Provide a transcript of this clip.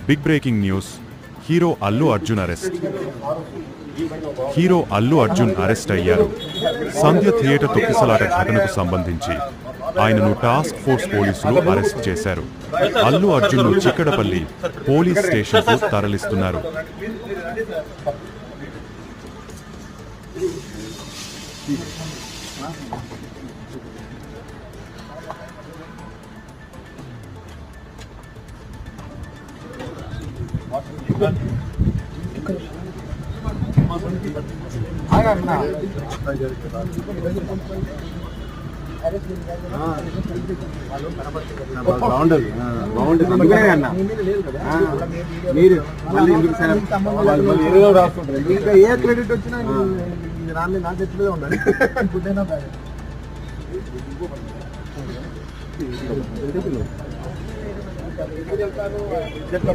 Big breaking news. Hero Allu Arjun arrest. Hero Allu Arjun arrest అయ్యారు. Sandhya theatre తొక్కిసలాట ఘటనకు సంబంధించి ఆయనను టాస్క్ ఫోర్స్ పోలీసులు అరెస్ట్ చేశారు. అల్లు అర్జున్ను చిక్కడపల్లి పోలీస్ స్టేషన్కు తరలిస్తున్నారు. బాగుంటుంది అందుకనే అన్న మీరు మళ్ళీ ఎందుకు సార్ రాసుకుంటారు. ఇంకా ఏ క్రెడిట్ వచ్చినా రాని నా చేతిలో ఉండాలి. గుడ్ అయినా బ్యాడ్